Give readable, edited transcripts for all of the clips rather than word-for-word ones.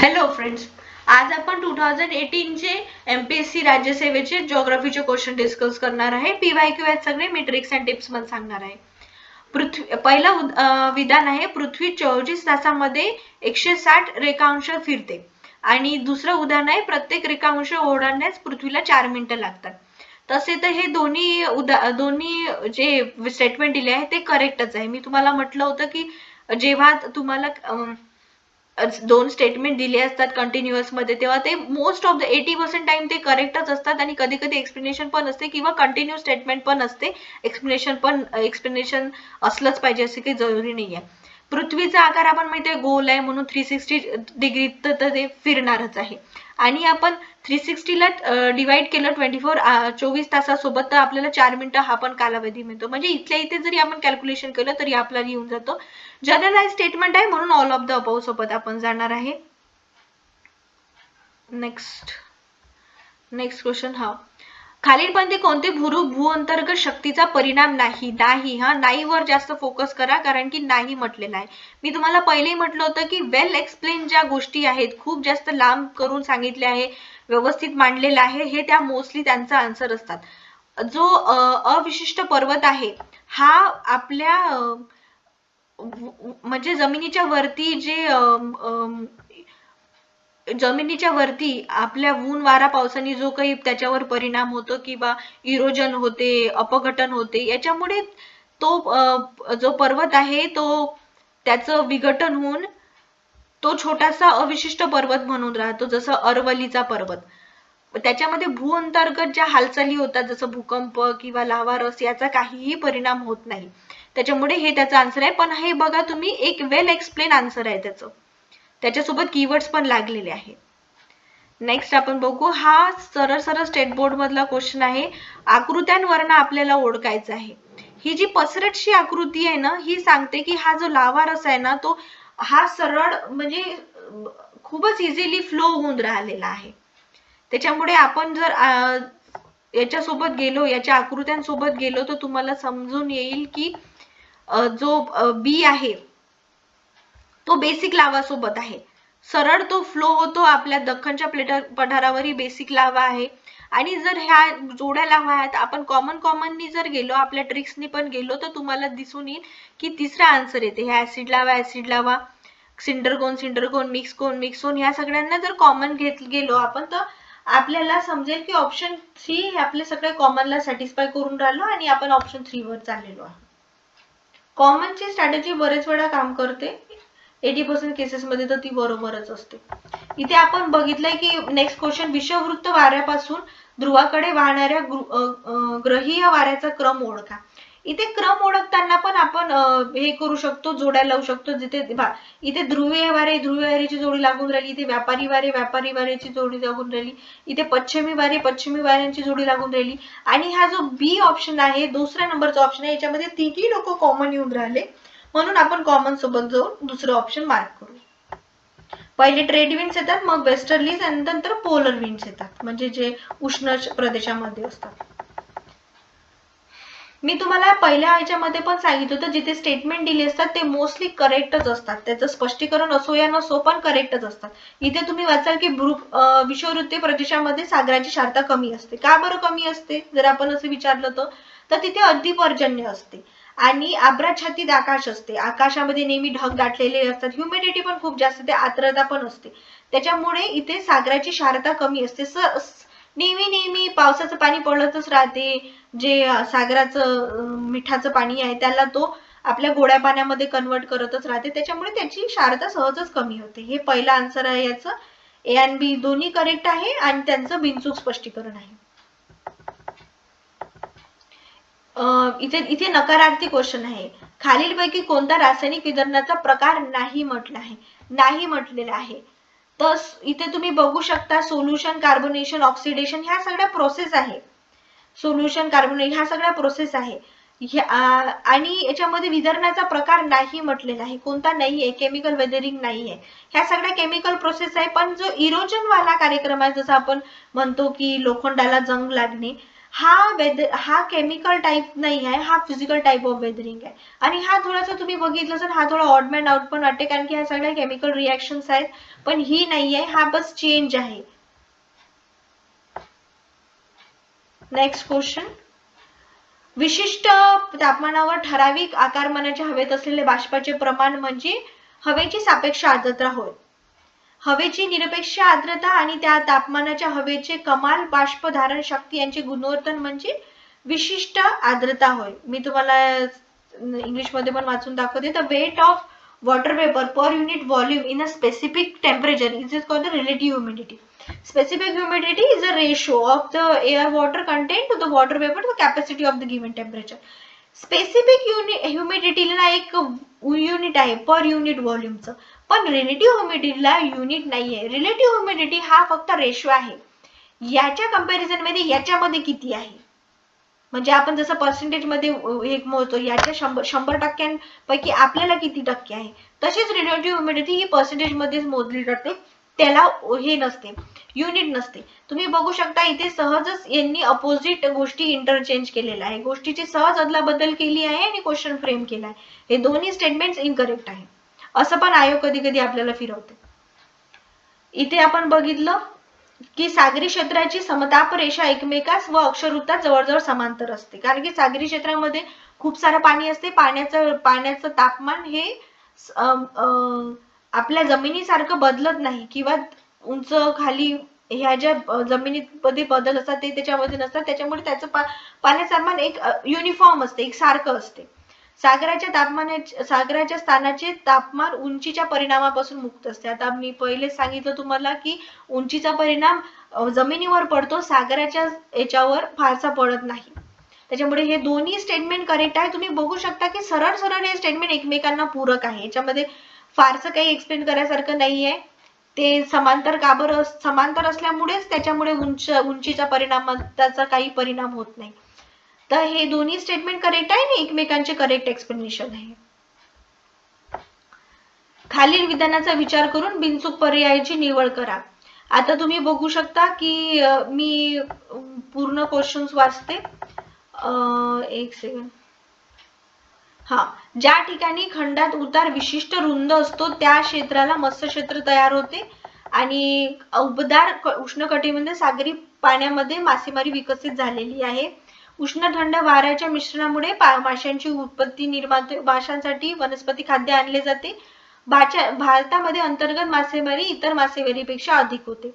Hello friends, आज आपण 2018 चे एमपीएससी राज्यसेवेचे जिओग्राफीचे क्वेश्चन डिस्कस करणार आहे. पीवायक्यू आहेत सगळे, मी ट्रिक्स अँड टिप्स पण सांगणार आहे. पहिलं विधान आहे, पृथ्वी 24 तासामध्ये 160 रेखांश फिरते. आणि दुसरं उदाहरण आहे, प्रत्येक रेखांश ओलांडण्यास पृथ्वीला 4 मिनिटं लागतात. तसे तर हे दोन्ही जे स्टेटमेंट दिले आहे ते करेक्टच आहे. मी तुम्हाला म्हटलं होतं की जेव्हा तुम्हाला दोन स्टेटमेंट दिले असतात कंटिन्युअस मध्ये, तेव्हा ते मोस्ट ऑफ द 80% टाइम ते करेक्टच असतात. आणि कधी कधी एक्सप्लेनेशन पण असते किंवा कंटिन्यू स्टेटमेंट पण असते. एक्सप्लेनेशन असलंच पाहिजे असे काही जरुरी नाही आहे. पृथ्वीचा आकार आपण माहिती आहे गोल आहे, म्हणून 360 डिग्री तर ते फिरणारच आहे. आणि आपण 360 ला डिवाइड केलं 24 तासासोबत, तर आपल्याला 4 मिनिटं हा पण कालावधी मिळतो. म्हणजे इथल्या इथे जरी आपण कॅल्क्युलेशन केलं तरी आपल्याला येऊन जातो. जनरलाइज स्टेटमेंट आहे, म्हणून ऑल ऑफ द अबाव सोबत आपण जाणार आहे. नेक्स्ट क्वेश्चन हा, खालीलपैकी कोणते भू अंतर्गत शक्तीचा परिणाम नाही. नाही वर जास्त फोकस करा, कारण की नाही म्हटलेलं आहे. मी तुम्हाला पहिलेही म्हटलं होतं की वेल एक्सप्लेन ज्या गोष्टी आहेत, खूप जास्त लांब करून सांगितले आहे, व्यवस्थित मांडलेलं आहे, हे त्या मोस्टली त्यांचा आन्सर असतात. जो अविशिष्ट पर्वत आहे हा आपल्या म्हणजे जमिनीच्या वरती आपल्या ऊन वारा पावसाने जो काही त्याच्यावर परिणाम होतो किंवा इरोजन होते, अपघटन होते, याच्यामुळे तो जो पर्वत आहे तो त्याचं विघटन होऊन तो छोटासा अविशिष्ट पर्वत म्हणून राहतो, जसं अरवलीचा पर्वत. त्याच्यामध्ये भू अंतर्गत ज्या हालचाली होतात, जसं भूकंप किंवा लावारस, याचा काहीही परिणाम होत नाही. त्याच्यामुळे हे त्याचं आन्सर आहे. पण हे बघा तुम्ही, एक वेल एक्सप्लेन आन्सर आहे त्याचं, त्याच्यासोबत कीवर्ड्स पण लागलेले आहे. नेक्स्ट आपण बघू, हा सरळ स्टेट बोर्ड मधला क्वेश्चन आहे. आकृत्यांवरनं आपल्याला ओळखायचं आहे. ही जी पसरटशी आकृती आहे ना, ही सांगते की हा जो लावारस आहे ना, तो हा सरळ म्हणजे खूपच इझिली फ्लो होऊन राहिलेला आहे. त्याच्यामुळे आपण जर याच्यासोबत गेलो, याच्या आकृत्यांसोबत गेलो, तर तुम्हाला समजून येईल की जो बी आहे तो बेसिक लावा सोबत आहे. सरळ तो फ्लो होतो. आपल्या दख्खनच्या पठारावरही बेसिक लावा आहे. आणि जर ह्या जोड्या लावा आहेत, आपण कॉमननी जर गेलो, आपल्या ट्रिक्सनी पण गेलो, तर तुम्हाला दिसून येईल की तिसरा आन्सर येते. ह्या ऍसिड लावा, सिंडरकोन, मिक्स कोन, ह्या सगळ्यांना जर कॉमन घेत गेलो आपण, तर आपल्याला समजेल की ऑप्शन 3 हे आपले सगळे कॉमनला सॅटिस्फाय करून राहिलो आणि आपण ऑप्शन 3 वर चाललेलो आहे. कॉमनची स्ट्रॅटेजी बरेच वेळा काम करते. 80% केसेस मध्ये तर ती बरोबरच असते. इथे आपण बघितलंय की नेक्स्ट क्वेश्चन, विषुववृत्त वाऱ्यापासून ध्रुवाकडे वाहणाऱ्या ग्रहीय वाऱ्याचा क्रम ओळखा. इथे क्रम ओळखताना पण आपण हे करू शकतो, जोड्या लावू शकतो. इथे ध्रुवीय वाऱ्याची जोडी लागून राहिली, इथे व्यापारी वाऱ्याची जोडी लागून राहिली, इथे पश्चिमी वाऱ्यांची जोडी लागून राहिली. आणि हा जो बी ऑप्शन आहे, दुसऱ्या नंबरचा ऑप्शन आहे, याच्यामध्ये तिघी लोक कॉमन येऊन राहिले, म्हणून आपण कॉमन सोबत जाऊन दुसरं ऑप्शन मार्क करू. पहिले ट्रेड विंड्स येतात, मग वेस्टर्लीज, आणि नंतर पोलर विंड्स येतात, म्हणजे जे उष्ण प्रदेशामध्ये असतात. मी तुम्हाला पहिल्या याच्यामध्ये पण सांगितलं होतं, जिथे स्टेटमेंट दिले असतात ते मोस्टली करेक्टच असतात. त्याचं स्पष्टीकरण असो या नसो, पण करेक्टच असतात. इथे तुम्ही वाचाल की विषुववृत्तीय प्रदेशामध्ये सागराची शांतता कमी असते. का बरं कमी असते जर आपण असं विचारलं तर तिथे अतिपर्जन्य असते आणि आभ्राच्छादित आकाश असते. आकाशामध्ये नेहमी ढग दाटलेले असतात, ह्युमिडिटी पण खूप जास्त असते, आर्द्रता पण असते. त्याच्यामुळे इथे सागराची क्षारता कमी असते. नेहमी पावसाचं पाणी पडतच राहते. जे सागराचं मिठाचं पाणी आहे त्याला तो आपल्या गोड्या पाण्यामध्ये कन्वर्ट करतच राहते, त्याच्यामुळे त्याची क्षारता सहजच कमी होते. हे पहिला आन्सर आहे याचं. ए आणि बी दोन्ही करेक्ट आहे आणि त्यांचं बिनचूक स्पष्टीकरण आहे. इथे नकारार्थी क्वेश्चन आहे. खालीलपैकी कोणता रासायनिक विघटनाचा प्रकार नाही म्हटलेला आहे. तर इथे तुम्ही बघू शकता, सोल्युशन, कार्बोनेशन, ऑक्सिडेशन, ह्या सगळ्या प्रोसेस आहे. सोल्युशन, कार्बोनेशन ह्या सगळ्या प्रोसेस आहे. आणि याच्यामध्ये विघटनाचा प्रकार नाही म्हटलेला आहे. कोणता नाही आहे? केमिकल वेदरिंग नाही आहे. ह्या सगळ्या केमिकल प्रोसेस आहे. पण जो इरोजन वाला कार्यक्रम आहे, जसं आपण म्हणतो की लोखंडाला जंग लागणे, हा केमिकल टाइप नाही आहे, हा फिजिकल टाइप ऑफ वेदरिंग आहे. आणि हा थोडासा तुम्ही बघितलं तर हा थोडा ऑड मॅन आउट पण वाटते, कारण की ह्या सगळ्या केमिकल रिएक्शन्स आहेत, पण ही नाही आहे, हा बस चेंज आहे. नेक्स्ट क्वेश्चन, विशिष्ट तापमानावर ठराविक आकारमानाच्या हवेत असलेले बाष्पाचे प्रमाण म्हणजे हवेची सापेक्ष आर्द्रता होय. हवेची निरपेक्ष आर्द्रता आणि त्या तापमानाच्या हवेचे कमाल बाष्प धारण शक्ती यांचे गुणोत्तर म्हणजे विशिष्ट आर्द्रता होय. मी तुम्हाला इंग्लिश मध्ये पण वाचून दाखवते. The weight of water vapour per unit volume in a specific temperature is called the relative humidity. Specific humidity is a ratio of the air water content to the water vapor to the capacity of the given temperature. Specific ह्युमिडिटीला एक unit आहे per unit व्हॉल्यूमचं, पण relative ह्युमिडिटीला unit नाहीये. Relative humidity हा फक्त ratio आहे, याच्या कंपॅरिझन मध्ये याच्यामध्ये किती आहे, म्हणजे आपण जसं पर्सेंटेज मध्ये एक मोजतो, याच्या 100% आपल्याला किती टक्के आहे, तशीच रिलेटिव्ह ह्युमिडिटी ही पर्सेंटेज मध्येच मोजली जाते, त्याला हे नसते, युनिट नसते. तुम्ही बघू शकता इथे सहजच यांनी अपोजिट गोष्टी इंटरचेंज केलेल्या आहे, गोष्टीची सहज अदलाबदल केली आहे आणि क्वेश्चन फ्रेम केला आहे. हे दोन्ही स्टेटमेंट्स इनकरेक्ट आहे, असं पण आयोग कधी कधी आपल्याला फिरवते. इथे आपण बघितलं की सागरी क्षेत्राची समताप रेषा एकमेकास व अक्षवृत्तात जवळजवळ समांतर असते, कारण की सागरी क्षेत्रामध्ये खूप सारं पाणी असते. पाण्याचं तापमान हे आपल्या जमिनीसारखं बदलत नाही, किंवा उंच खाली ह्या ज्या जमिनीमध्ये बदल असतात ते त्याच्यामध्ये नसतात, त्याच्यामुळे त्याचं पाण्याचं तापमान एक युनिफॉर्म असते, एक सारखं असते. सागराच्या स्थानाचे तापमान उंचीच्या परिणामापासून मुक्त असते. आता मी पहिले सांगितलं तुम्हाला की उंचीचा परिणाम जमिनीवर पडतो, सागराच्या याच्यावर फारसा पडत नाही. त्याच्यामुळे हे दोन्ही स्टेटमेंट करेक्ट आहे. तुम्ही बघू शकता की सरळ सरळ हे स्टेटमेंट एकमेकांना पूरक आहे, याच्यामध्ये फारसं काही एक्सप्लेन करायसारखं नाहीये. ते समांतर का बरं, समांतर असल्यामुळेच त्याच्यामुळे उंचीचा परिणामाचा काही परिणाम होत नाही. तर हे दोन्ही स्टेटमेंट करेक्ट आहे आणि एकमेकांचे करेक्ट एक्सप्लेनेशन आहे. खालील विधानाचा विचार करून बिनचूक पर्यायाची निवड करा. आता तुम्ही बघू शकता की मी पूर्ण क्वेश्चन्स वाचते. एक सेकंड. हा, ज्या ठिकाणी खंडात उतार विशिष्ट रुंद असतो त्या क्षेत्राला मत्स्य क्षेत्र तयार होते, आणि उबदार उष्णकटिबंधीय सागरी पाण्यामध्ये मासेमारी विकसित झालेली आहे. उष्ण थंड वाऱ्याच्या मिश्रणामुळे माशांची उत्पत्ती निर्माण, माशांसाठी वनस्पती खाद्य आणले जाते. भारतामध्ये अंतर्गत मासेमारी इतर मासेमारीपेक्षा अधिक होते.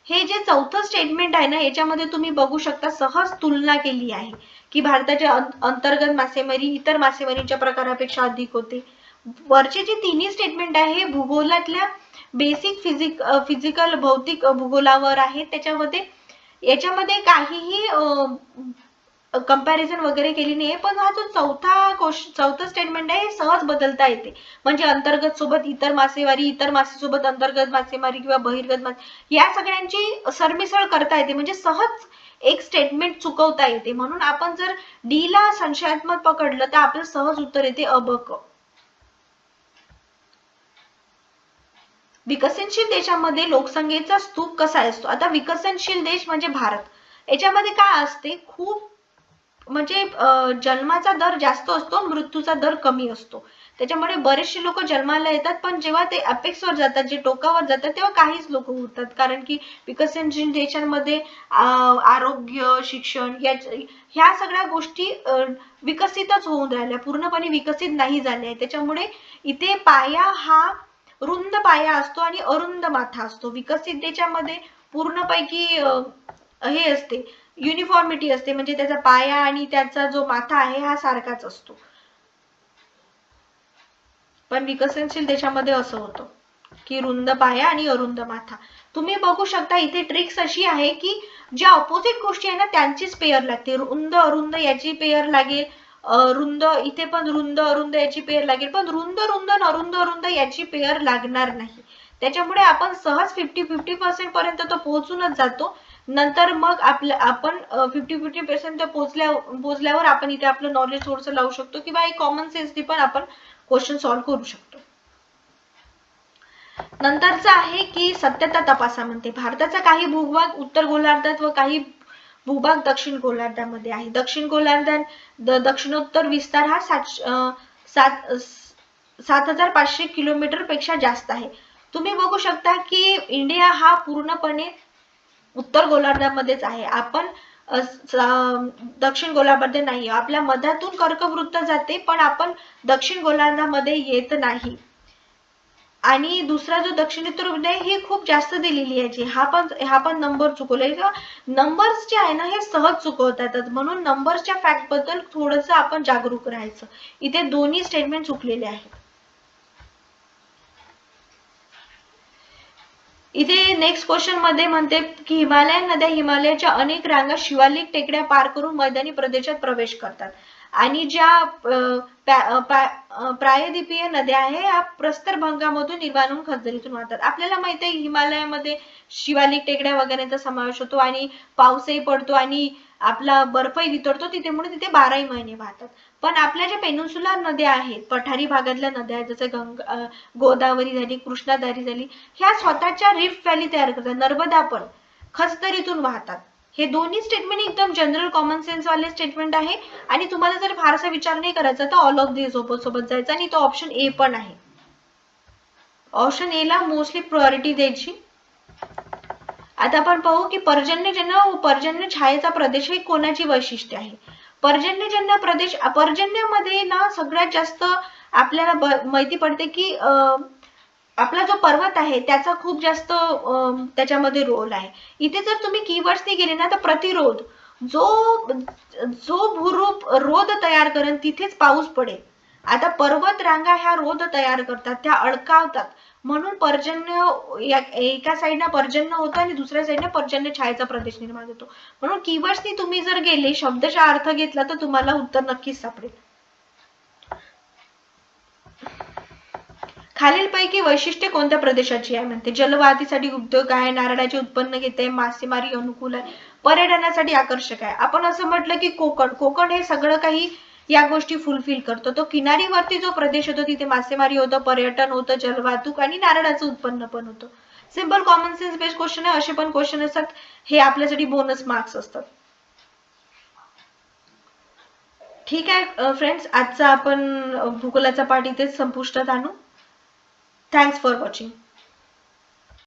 हे जे चौथं स्टेटमेंट आहे ना, याच्यामध्ये तुम्ही बघू शकता सहज तुलना केली आहे की भारताच्या अंतर्गत मासेमारी इतर मासेमारीच्या प्रकारापेक्षा अधिक होते. वरचे जे तिन्ही स्टेटमेंट आहे भूगोलातल्या बेसिक फिजिकल भौतिक भूगोलावर आहे, त्याच्यामध्ये याच्यामध्ये काहीही कंपॅरिझन वगैरे केली नाही, पण हा जो चौथा स्टेटमेंट आहे सहज बदलता येते. म्हणजे अंतर्गत सोबत इतर मासेमारी, इतर मासेसोबत अंतर्गत मासेमारी किंवा बहिर्गत मासे, या सगळ्यांची सरमिसळ करता येते, म्हणजे सहज एक स्टेटमेंट चुकवता येते. म्हणून आपण जर डी ला संशयात्मक पकडलं तर आपलं सहज उत्तर येते अबक. विकसनशील देशामध्ये लोकसंख्येचा स्तूप कसा असतो. आता विकसनशील देश म्हणजे भारत, याच्यामध्ये काय असते, खूप म्हणजे जन्माचा दर जास्त असतो, मृत्यूचा दर कमी असतो. त्याच्यामुळे बरेचसे लोक जन्माला येतात, पण जेव्हा ते अपेक्सवर जातात, जे टोकावर जातात, तेव्हा काहीच लोक उरतात, कारण की विकसनशील देशांमध्ये आरोग्य, शिक्षण ह्या सगळ्या गोष्टी विकसितच होऊन राहिल्या, पूर्णपणे विकसित नाही झाल्या. त्याच्यामुळे इथे पाया हा रुंद पाया असतो आणि अरुंद माथा असतो. विकसित देशामध्ये पूर्णपैकी हे असते, युनिफॉर्मिटी असते, म्हणजे त्याचा पाया आणि त्याचा जो माथा आहे हा सारखाच असतो. पण विकसनशील देशामध्ये असं होतं की रुंद पाया आणि अरुंद माथा. तुम्ही बघू शकता इथे ट्रिक्स अशी आहे की ज्या ऑपोजिट गोष्टी आहे ना त्यांचीच पेअर लागते. रुंद अरुंद याची पेअर लागेल, रुंद इथे पण रुंद अरुंद याची पेअर लागेल, पण रुंद रुंद अरुंद अरुंद याची पेअर लागणार नाही. त्याच्यामुळे आपण सहज 50-50% पर्यंत तो पोहोचूनच जातो. नंतर मग आपण 50-50% पोहोचल्यावर आपण इथे आपलं नॉलेज थोडंसं लावू शकतो, किंवा एक कॉमन सेन्सनी पण आपण क्वेश्चन सॉल्व्ह करू शकतो. नंतरचं आहे की सत्यता तपासा म्हणते. भारताचा काही भूभाग उत्तर गोलार्धात व काही भूभाग दक्षिण गोलार्धामध्ये आहे. दक्षिण दक्षिणोत्तर विस्तार हा 7,500 किलोमीटर पेक्षा जास्त आहे. तुम्ही बघू शकता की इंडिया हा पूर्णपणे उत्तर गोलार्धामध्येच आहे. आपण दक्षिण गोलार्धामध्ये नाही. आपल्या मध्यातून कर्कवृत्त जाते पण आपण दक्षिण गोलार्धामध्ये येत नाही. आणि दुसरा जो दक्षिणोत्तर आहे ही खूप जास्त दिलेली आहे. हा पण नंबर चुकवले. नंबर्स जे आहे ना हे सहज चुकवतात, म्हणून नंबर्सच्या फॅक्ट बद्दल थोडंसं आपण जागरूक राहायचं. इथे दोन्ही स्टेटमेंट चुकलेले आहेत. इथे नेक्स्ट क्वेश्चन मध्ये म्हणते की हिमालयन नद्या हिमालयाच्या अनेक रांगा शिवालिक टेकड्या पार करून मैदानी प्रदेशात प्रवेश करतात आणि ज्या प्रायद्वीपीय नद्या आहे या प्रस्तरभंगामधून निर्माण होऊन खलदरीतून वाहतात. आपल्याला माहित आहे हिमालयामध्ये शिवालिक टेकड्या वगैरेंचा समावेश होतो आणि पाऊसही पडतो आणि आपला बर्फही वितळतो तिथे, म्हणून तिथे 12ही महिने वाहतात. पण आपल्या ज्या पेनिन्सुलर नद्या आहेत, पठारी भागातल्या नद्या आहेत, जसं गोदावरी झाली, कृष्णाधारी झाली, ह्या स्वतःच्या रिफ्ट व्हॅली तयार करतात. नर्मदा पण खचदरीतून वाहतात. हे दोन्ही स्टेटमेंट एकदम जनरल कॉमन सेन्स वाले स्टेटमेंट आहे आणि तुम्हाला जर फारसा विचार नाही करायचा तर ऑल ऑफ दी सोबत जायचं आणि तो ऑप्शन ए पण आहे. ऑप्शन ए ला मोस्टली प्रायोरिटी द्यायची. आता आपण पाहू की पर्जन्यजन्य व पर्जन्य छायेचा प्रदेश ही कोणाची वैशिष्ट्य आहे. पर्जन्यजन्य प्रदेश, पर्जन्यामध्ये ना सगळ्यात जास्त आपल्याला माहिती पडते की आपला जो पर्वत आहे त्याचा खूप जास्त त्याच्यामध्ये रोल आहे. इथे जर तुम्ही कीवर्ड्सनी गेले ना तर प्रतिरोध, जो भूरूप रोध तयार करेल तिथेच पाऊस पडेल. आता पर्वत रांगा ह्या रोध तयार करतात, त्या अडकावतात, म्हणून पर्जन्य एका साईडला पर्जन्य होतं आणि दुसऱ्या साईडला पर्जन्य छायेचा प्रदेश निर्माण होतो. म्हणून कीवर्ड्सनी तुम्ही जर गेले, शब्दशः अर्थ घेतला तर तुम्हाला उत्तर नक्कीच सापडेल. खालीलपैकी वैशिष्ट्ये कोणत्या प्रदेशाची आहे म्हणते. जलवाहतीसाठी उद्योग आहे, नारळाचे उत्पन्न घेते, मासेमारी अनुकूल आहे, पर्यटनासाठी आकर्षक आहे. आपण असं म्हटलं की कोकण हे सगळं काही या गोष्टी फुलफिल करतो. तो किनारीवरती जो प्रदेश होतो तिथे मासेमारी होतं, पर्यटन होतं, जलवाहतूक आणि नारळाचं उत्पन्न पण होतं. Simple common sense based question आहे. असे पण क्वेश्चन असतात, हे आपल्यासाठी बोनस मार्क्स असतात. ठीक आहे फ्रेंड्स, आजचा आपण भूगोलाचा पाठ इथेच संपुष्टात आणू. Thanks for watching.